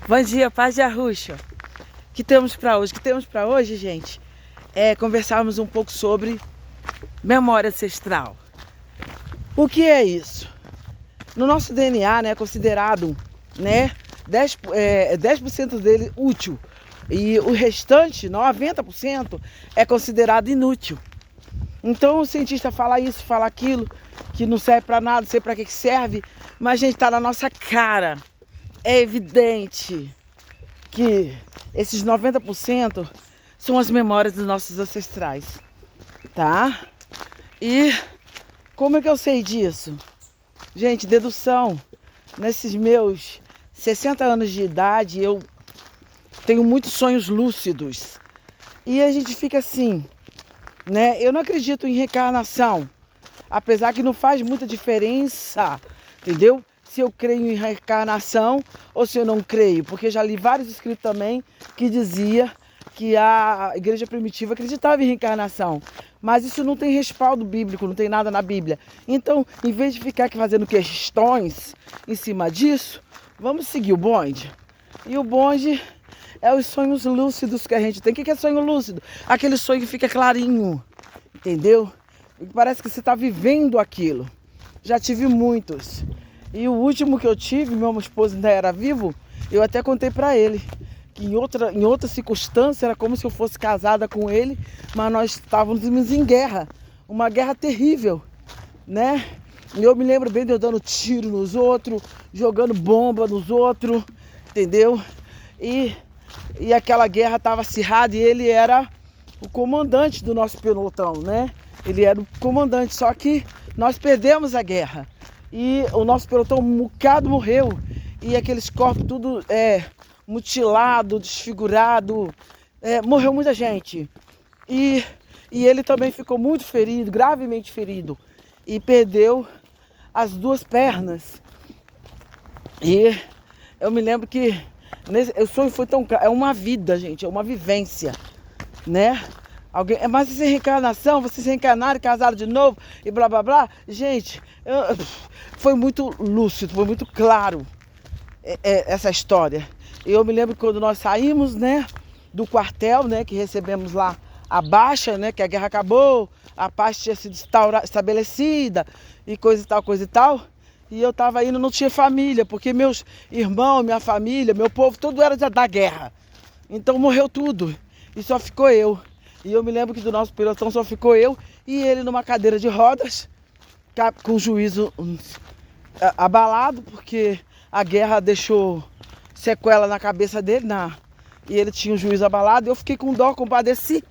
Bom dia, paz de Arruxo. O que temos para hoje? O que temos para hoje, gente, é conversarmos um pouco sobre memória ancestral. O que é isso? No nosso DNA, né, é considerado, né, 10% dele útil e o restante, 90%, é considerado inútil. Então o cientista fala isso, fala aquilo, que não serve para nada, não sei para que serve, mas, gente, está na nossa cara. É evidente que esses 90% são as memórias dos nossos ancestrais, tá? E como é que eu sei disso? Gente, dedução. Nesses meus 60 anos de idade, eu tenho muitos sonhos lúcidos. E a gente fica assim, né? Eu não acredito em reencarnação, apesar que não faz muita diferença, entendeu? Se eu creio em reencarnação ou se eu não creio, porque já li vários escritos também que dizia que a igreja primitiva acreditava em reencarnação, mas isso não tem respaldo bíblico, não tem nada na Bíblia. Então, em vez de ficar aqui fazendo questões em cima disso, vamos seguir o bonde. E o bonde é os sonhos lúcidos que a gente tem. O que é sonho lúcido? Aquele sonho que fica clarinho, entendeu? Parece que você está vivendo aquilo. Já tive muitos. E o último que eu tive, meu esposo ainda era vivo, eu até contei para ele que em outra circunstância era como se eu fosse casada com ele, mas nós estávamos em guerra, uma guerra terrível, né? E eu me lembro bem de eu dando tiro nos outros, jogando bomba nos outros, entendeu? E aquela guerra estava acirrada e ele era o comandante do nosso pelotão, né? Ele era o comandante, só que nós perdemos a guerra. E o nosso pelotão, um bocado morreu. E aqueles corpos tudo mutilado, desfigurado. Morreu muita gente. E ele também ficou muito ferido, gravemente ferido. E perdeu as duas pernas. E eu me lembro que o sonho foi tão claro. É uma vida, gente, é uma vivência, né? Mas isso é reencarnação, vocês reencarnaram, casaram de novo e blá blá blá. Gente, foi muito lúcido, foi muito claro essa história. Eu me lembro que quando nós saímos, né, do quartel, né, que recebemos lá a baixa, né, que a guerra acabou, a paz tinha sido estabelecida e coisa e tal, coisa e tal. E eu tava indo, não tinha família, porque meus irmãos, minha família, meu povo, tudo era da guerra. Então morreu tudo e só ficou eu. E eu me lembro que do nosso pelotão só ficou eu e ele numa cadeira de rodas, com o juízo abalado, porque a guerra deixou sequela na cabeça dele, e ele tinha o juízo abalado. Eu fiquei com dó, compadeci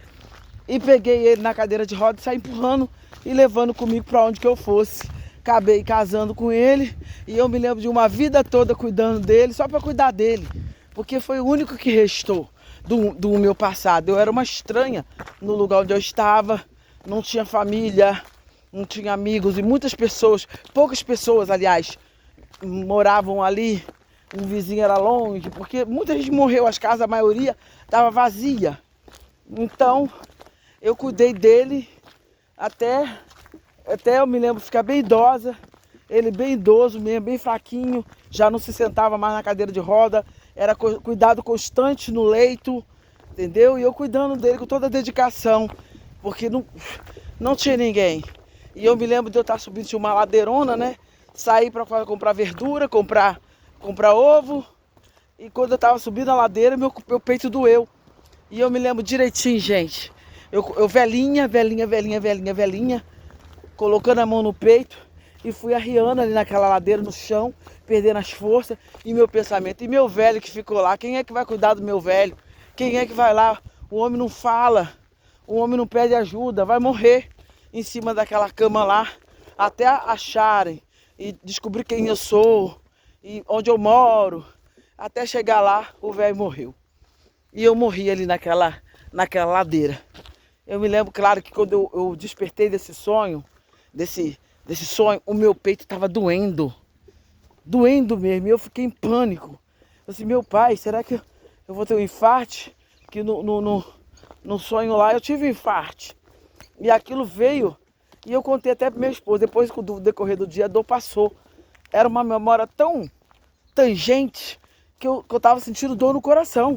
e peguei ele na cadeira de rodas, saí empurrando e levando comigo para onde que eu fosse. Acabei casando com ele e eu me lembro de uma vida toda cuidando dele, só para cuidar dele, porque foi o único que restou do meu passado. Eu era uma estranha no lugar onde eu estava, não tinha família, não tinha amigos e muitas pessoas, poucas pessoas, aliás, moravam ali. Um vizinho era longe, porque muita gente morreu, as casas, a maioria estava vazia. Então, eu cuidei dele até eu me lembro ficar bem idosa, ele bem idoso mesmo, bem fraquinho, já não se sentava mais na cadeira de roda, era cuidado constante no leito, entendeu? E eu cuidando dele com toda a dedicação, porque não tinha ninguém. E eu me lembro de eu estar subindo de uma ladeirona, né? Sair para comprar verdura, comprar ovo. E quando eu estava subindo a ladeira, meu peito doeu. E eu me lembro direitinho, gente. Eu velhinha, colocando a mão no peito e fui arriando ali naquela ladeira no chão, perdendo as forças e meu pensamento. E meu velho que ficou lá, quem é que vai cuidar do meu velho? Quem é que vai lá? O homem não fala, o homem não pede ajuda, vai morrer em cima daquela cama lá, até acharem e descobrir quem eu sou e onde eu moro. Até chegar lá, o velho morreu. E eu morri ali naquela ladeira. Eu me lembro, claro, que quando eu despertei desse sonho, o meu peito estava doendo mesmo, e eu fiquei em pânico. Eu disse, meu pai, será que eu vou ter um infarto? Que no sonho lá eu tive um infarto. E aquilo veio, e eu contei até para minha esposa, depois do decorrer do dia a dor passou. Era uma memória tão tangente que eu tava sentindo dor no coração.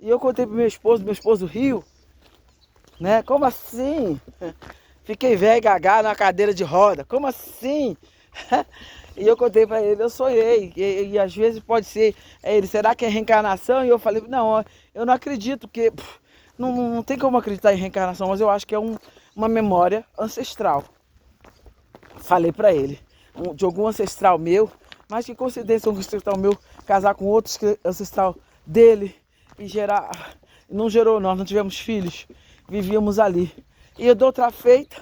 E eu contei pro meu esposo riu, né? Como assim? Fiquei velho e gaga na cadeira de roda, como assim? E eu contei pra ele, eu sonhei, e às vezes pode ser, ele, será que é reencarnação? E eu falei, não, eu não acredito, porque não tem como acreditar em reencarnação, mas eu acho que é uma memória ancestral. Falei pra ele, de algum ancestral meu, mas que coincidência um ancestral meu casar com outro ancestral dele e gerar, não gerou, nós não tivemos filhos, vivíamos ali. E eu dou outra feita,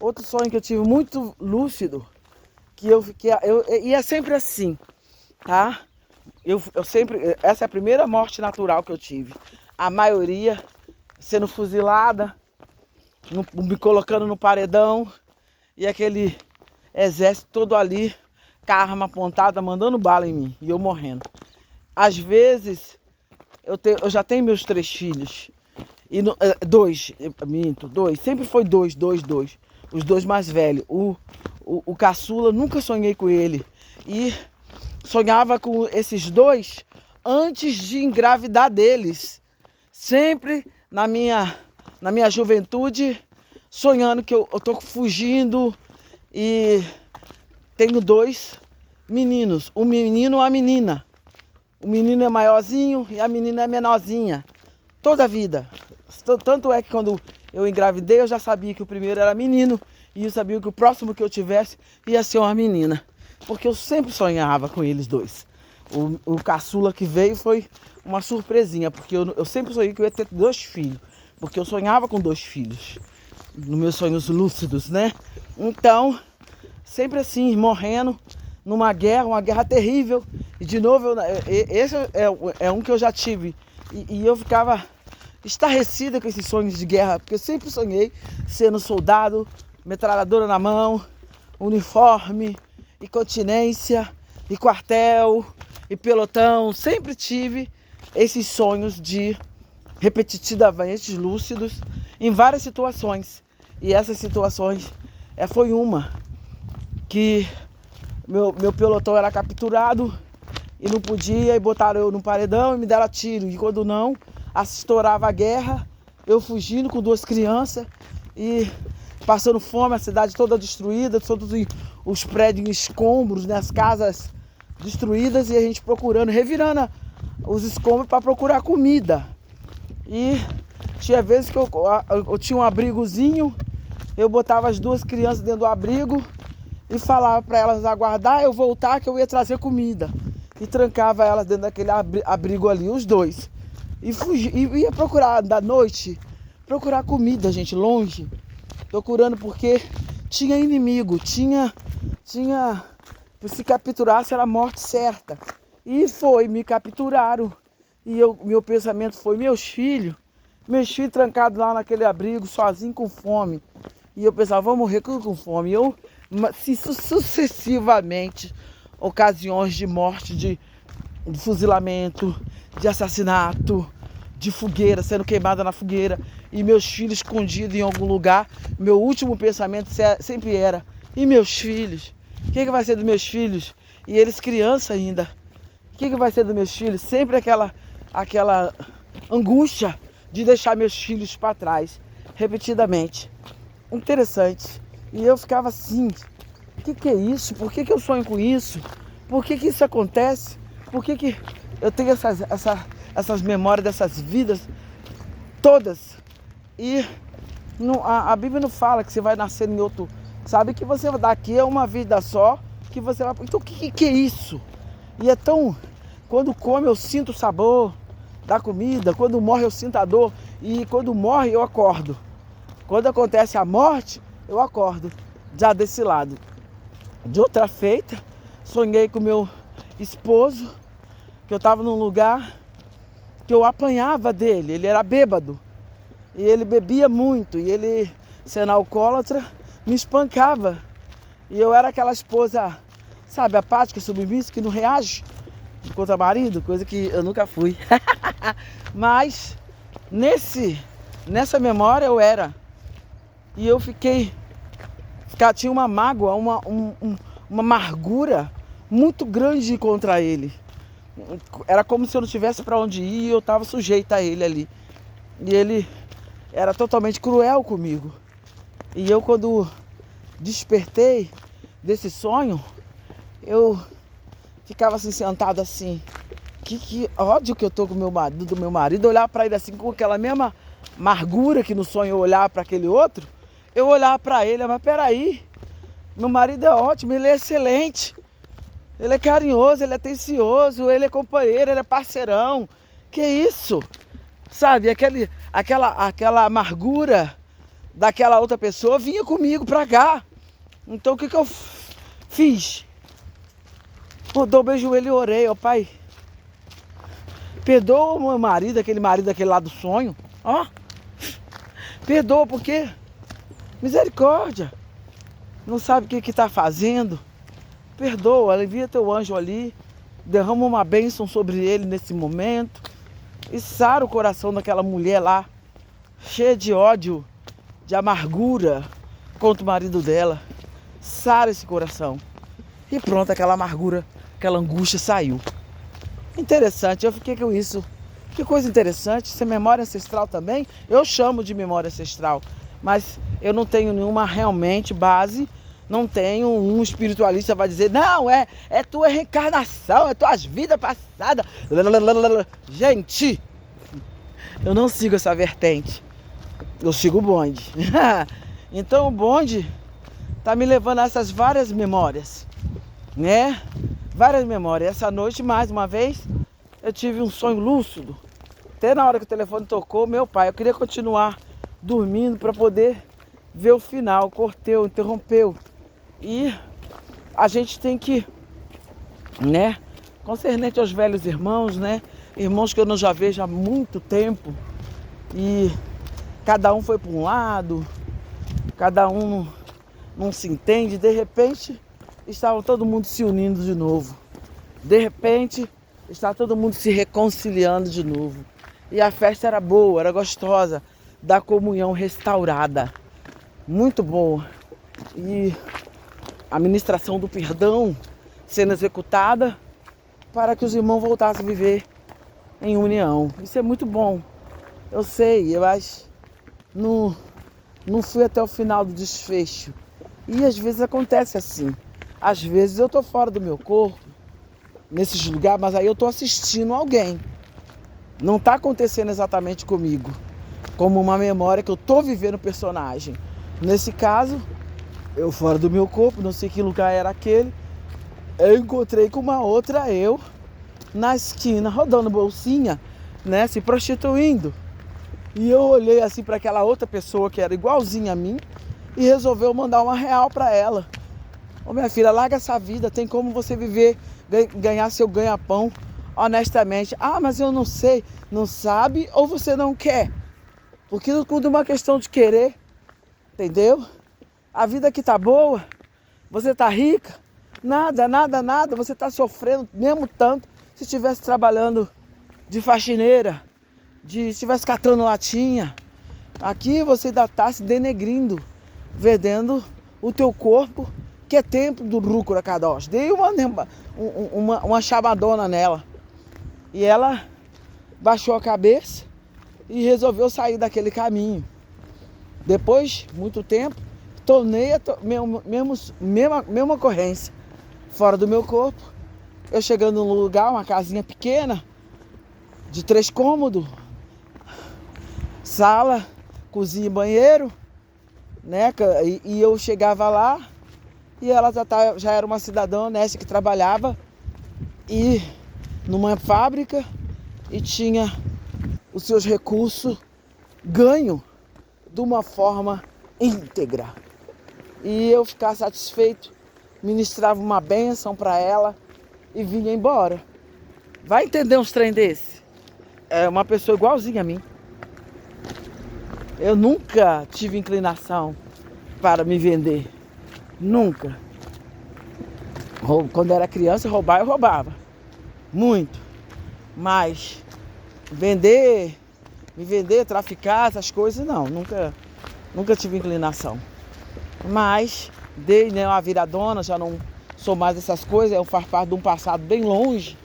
outro sonho que eu tive muito lúcido, e é sempre assim, tá? Eu sempre, essa é a primeira morte natural que eu tive. A maioria sendo fuzilada, me colocando no paredão, e aquele exército todo ali, com a arma apontada, mandando bala em mim, e eu morrendo. Às vezes, eu já tenho meus 3 filhos, e dois, sempre foi dois. Os 2 mais velhos. O caçula, nunca sonhei com ele. E sonhava com esses 2 antes de engravidar deles. Sempre na minha juventude, sonhando que eu tô fugindo. E tenho 2 meninos, um menino e uma menina. O menino é maiorzinho e a menina é menorzinha. Toda a vida. Tanto é que quando eu engravidei, eu já sabia que o primeiro era menino. E eu sabia que o próximo que eu tivesse ia ser uma menina. Porque eu sempre sonhava com eles 2. O caçula que veio foi uma surpresinha. Porque eu sempre sonhei que eu ia ter 2 filhos. Porque eu sonhava com 2 filhos. Nos meus sonhos lúcidos, né? Então, sempre assim, morrendo numa guerra, uma guerra terrível. E de novo, esse é um que eu já tive. E eu ficava estarrecida com esses sonhos de guerra, porque eu sempre sonhei sendo soldado, metralhadora na mão, uniforme, e continência, e quartel, e pelotão. Sempre tive esses sonhos de repetitivamente lúcidos em várias situações. E essas situações foi uma que meu pelotão era capturado e não podia, e botaram eu no paredão e me deram tiro. E quando não, estourava a guerra, eu fugindo com 2 crianças e passando fome, a cidade toda destruída, todos os prédios em escombros, né, as casas destruídas, e a gente procurando, revirando os escombros para procurar comida. E tinha vezes que eu tinha um abrigozinho, eu botava as 2 crianças dentro do abrigo e falava para elas aguardar eu voltar que eu ia trazer comida. E trancava elas dentro daquele abrigo ali, os 2. E ia procurar da noite, procurar comida, gente, longe. Procurando porque tinha inimigo, tinha se capturasse era a morte certa. E me capturaram. E meu pensamento foi, meus filhos trancados lá naquele abrigo, sozinho com fome. E eu pensava, vou morrer com fome. Sucessivamente, ocasiões de morte, de fuzilamento, de assassinato, de fogueira, sendo queimada na fogueira, e meus filhos escondidos em algum lugar. Meu último pensamento sempre era, e meus filhos? O que vai ser dos meus filhos? E eles criança ainda. O que vai ser dos meus filhos? Sempre aquela angústia de deixar meus filhos para trás, repetidamente. Interessante. E eu ficava assim, o que é isso? Por que eu sonho com isso? Por que isso acontece? Por que eu tenho essas memórias dessas vidas todas? E a Bíblia não fala que você vai nascer em outro. Sabe que você daqui é uma vida só, que você vai. Então o que é isso? E é tão. Quando come eu sinto o sabor da comida, quando morre eu sinto a dor, e quando morre eu acordo. Quando acontece a morte, eu acordo já desse lado. De outra feita, sonhei com meu esposo, que eu estava num lugar que eu apanhava dele, ele era bêbado. E ele bebia muito, e ele, sendo alcoólatra, me espancava. E eu era aquela esposa, sabe, apática, submissa, que não reage contra marido, coisa que eu nunca fui. Mas nessa memória eu era. E eu tinha uma mágoa, uma amargura muito grande contra ele. Era como se eu não tivesse para onde ir e eu estava sujeita a ele ali. E ele era totalmente cruel comigo. E eu, quando despertei desse sonho, eu ficava assim, sentado assim. Que ódio que eu tô com meu marido, do meu marido. Olhar para ele assim com aquela mesma amargura que no sonho eu olhar para aquele outro. Eu olhar para ele, mas peraí, meu marido é ótimo, ele é excelente. Ele é carinhoso, ele é atencioso, ele é companheiro, ele é parceirão. Que isso? Sabe, aquela amargura daquela outra pessoa vinha comigo pra cá. Então o que eu fiz? Eu dobrei o joelho e orei, ó Pai. Perdoa o meu marido daquele lá do sonho. Ó. Perdoa porque misericórdia. Não sabe o que tá fazendo. Perdoa, envia teu anjo ali, derrama uma bênção sobre ele nesse momento e sara o coração daquela mulher lá, cheia de ódio, de amargura contra o marido dela. Sara esse coração. E pronto, aquela amargura, aquela angústia saiu. Interessante, eu fiquei com isso. Que coisa interessante, isso é memória ancestral também. Eu chamo de memória ancestral, mas eu não tenho nenhuma realmente base. Não tenho um espiritualista vai dizer, não, é tua reencarnação, é tuas vidas passadas. Gente, eu não sigo essa vertente. Eu sigo o bonde. Então o bonde tá me levando a essas várias memórias, né? Várias memórias. Essa noite, mais uma vez, eu tive um sonho lúcido. Até na hora que o telefone tocou, meu pai, eu queria continuar dormindo para poder ver o final. Corteu, interrompeu. E a gente tem que, né, concernente aos velhos irmãos, né, irmãos que eu não já vejo há muito tempo, e cada um foi para um lado, cada um não se entende, de repente estavam todo mundo se unindo de novo, de repente está todo mundo se reconciliando de novo, e a festa era boa, era gostosa, da comunhão restaurada, muito boa, e a ministração do perdão sendo executada para que os irmãos voltassem a viver em união. Isso é muito bom. Eu sei, mas não fui até o final do desfecho. E às vezes acontece assim. Às vezes eu estou fora do meu corpo, nesses lugares, mas aí eu estou assistindo alguém. Não está acontecendo exatamente comigo. Como uma memória que eu estou vivendo o personagem. Nesse caso, eu fora do meu corpo, não sei que lugar era aquele, eu encontrei com uma outra eu na esquina, rodando bolsinha, né, se prostituindo. E eu olhei assim para aquela outra pessoa que era igualzinha a mim e resolveu mandar R$1 para ela. Ô minha filha, larga essa vida, tem como você viver, ganhar seu ganha-pão honestamente. Ah, mas eu não sei, não sabe ou você não quer? Porque tudo é uma questão de querer, entendeu? A vida aqui tá boa, você tá rica, nada, você tá sofrendo mesmo tanto se estivesse trabalhando de faxineira, se estivesse catando latinha. Aqui você ainda tá se denegrindo, vendendo o teu corpo, que é tempo do Rúcula Kadosh. Dei uma chamadona nela e ela baixou a cabeça e resolveu sair daquele caminho. Depois, muito tempo, tornei a mesma ocorrência fora do meu corpo. Eu chegando num lugar, uma casinha pequena, de 3 cômodos, sala, cozinha e banheiro, né? E eu chegava lá e ela já era uma cidadã honesta que trabalhava e numa fábrica e tinha os seus recursos ganho de uma forma íntegra. E eu ficava satisfeito, ministrava uma bênção para ela e vinha embora. Vai entender uns trem desse? É uma pessoa igualzinha a mim. Eu nunca tive inclinação para me vender. Nunca. Quando eu era criança, eu roubava. Muito. Mas me vender, traficar, essas coisas, não. Nunca tive inclinação. Mas dei, né, uma viradona, já não sou mais essas coisas, eu faço parte de um passado bem longe,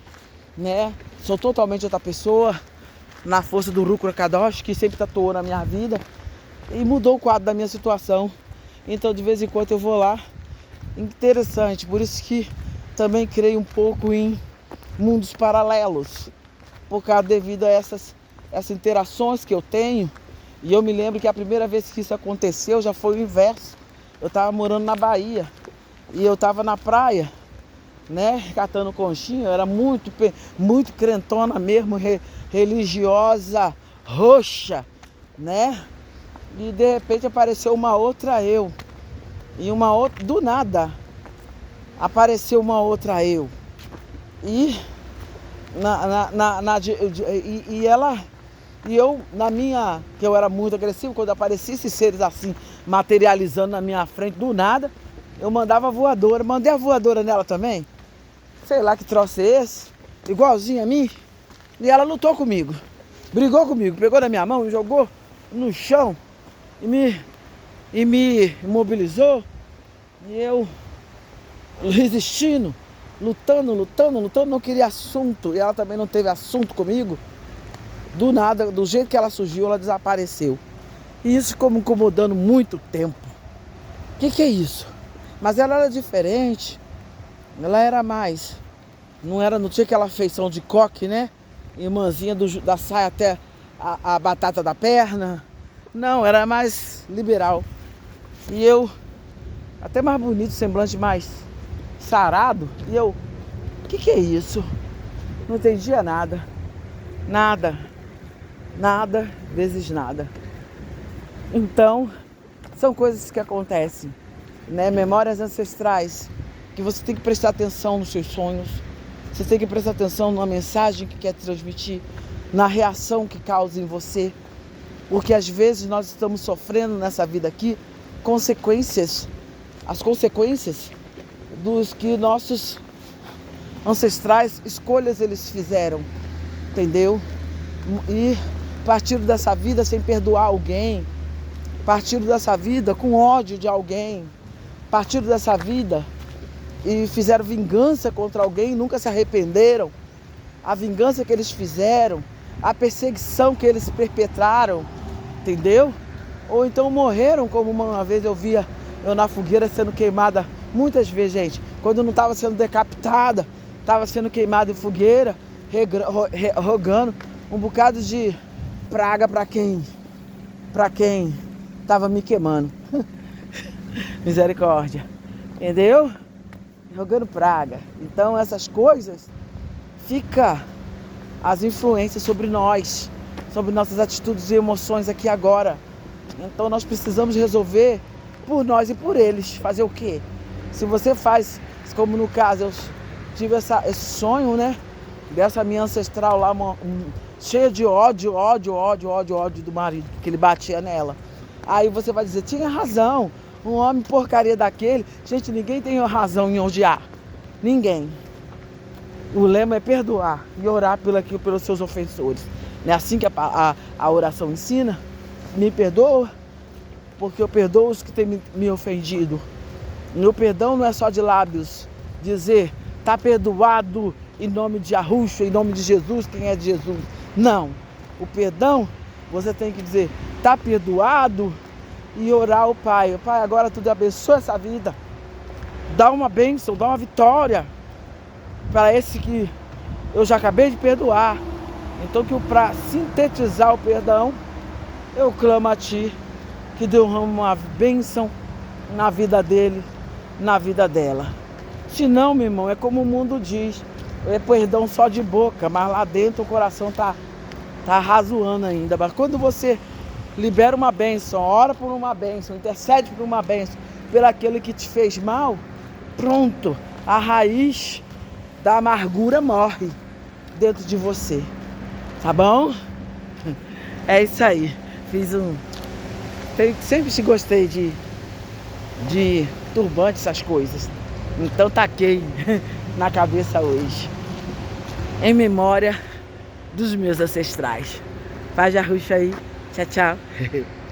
né? Sou totalmente outra pessoa, na força do Rukra Kadosh, que sempre tatuou na minha vida. E mudou o quadro da minha situação. Então de vez em quando eu vou lá. Interessante, por isso que também creio um pouco em mundos paralelos. Por causa devido a essas interações que eu tenho. E eu me lembro que a primeira vez que isso aconteceu já foi o inverso. Eu estava morando na Bahia. E eu estava na praia, né, catando conchinha. Eu era muito crentona mesmo, religiosa, roxa, né? E de repente apareceu uma outra eu. E uma outra, do nada, apareceu uma outra eu. E eu, na minha, que eu era muito agressivo, quando aparecia esses seres assim, materializando na minha frente, do nada, eu mandava voadora. Mandei a voadora nela também. Sei lá que troço é esse, igualzinho a mim. E ela lutou comigo, brigou comigo, pegou na minha mão, me jogou no chão e me imobilizou. E eu resistindo, lutando, não queria assunto. E ela também não teve assunto comigo. Do nada, do jeito que ela surgiu, ela desapareceu. E isso ficou me incomodando muito tempo. O que é isso? Mas ela era diferente. Ela era mais. Não tinha aquela feição de coque, né? Irmãzinha da saia até a batata da perna. Não, era mais liberal. E eu, até mais bonito, semblante mais sarado. E eu, o que é isso? Não entendia nada. Nada vezes nada. Então, são coisas que acontecem, né? Memórias ancestrais, que você tem que prestar atenção nos seus sonhos. Você tem que prestar atenção na mensagem que quer transmitir, na reação que causa em você. Porque às vezes nós estamos sofrendo nessa vida aqui as consequências dos que nossos ancestrais, escolhas eles fizeram, entendeu? E partiram dessa vida sem perdoar alguém, partiram dessa vida com ódio de alguém, partiram dessa vida e fizeram vingança contra alguém e nunca se arrependeram. A vingança que eles fizeram, a perseguição que eles perpetraram, entendeu? Ou então morreram, como uma vez eu via eu na fogueira sendo queimada, muitas vezes, gente, quando eu não estava sendo decapitada, estava sendo queimada em fogueira, rogando um bocado de praga para quem estava me queimando. Misericórdia, entendeu? Rogando praga. Então essas coisas, fica as influências sobre nós, sobre nossas atitudes e emoções aqui agora. Então nós precisamos resolver por nós e por eles. Fazer o quê? Se você faz, como no caso, eu tive esse sonho, né? Dessa minha ancestral lá, cheia de ódio do marido, que ele batia nela. Aí você vai dizer, tinha razão, um homem porcaria daquele. Gente, ninguém tem razão em odiar. Ninguém. O lema é perdoar e orar pelos seus ofensores. Não é assim que a oração ensina? Me perdoa, porque eu perdoo os que têm me ofendido. Meu perdão não é só de lábios, dizer, tá perdoado em nome de Yahushua, em nome de Jesus, quem é de Jesus. Não, o perdão, você tem que dizer, tá perdoado, e orar ao Pai. Pai, agora tu abençoa essa vida, dá uma bênção, dá uma vitória para esse que eu já acabei de perdoar. Então, para sintetizar o perdão, eu clamo a Ti, que derrama uma bênção na vida dele, na vida dela. Se não, meu irmão, é como o mundo diz, é perdão só de boca, mas lá dentro o coração tá razoando ainda. Mas quando você libera uma bênção, ora por uma bênção, intercede por uma bênção, pelo aquele que te fez mal, pronto, a raiz da amargura morre dentro de você. Tá bom? É isso aí. Sempre gostei de turbante, essas coisas. Então taquei na cabeça hoje. Em memória dos meus ancestrais. Paz de Yahushua aí. Tchau, tchau.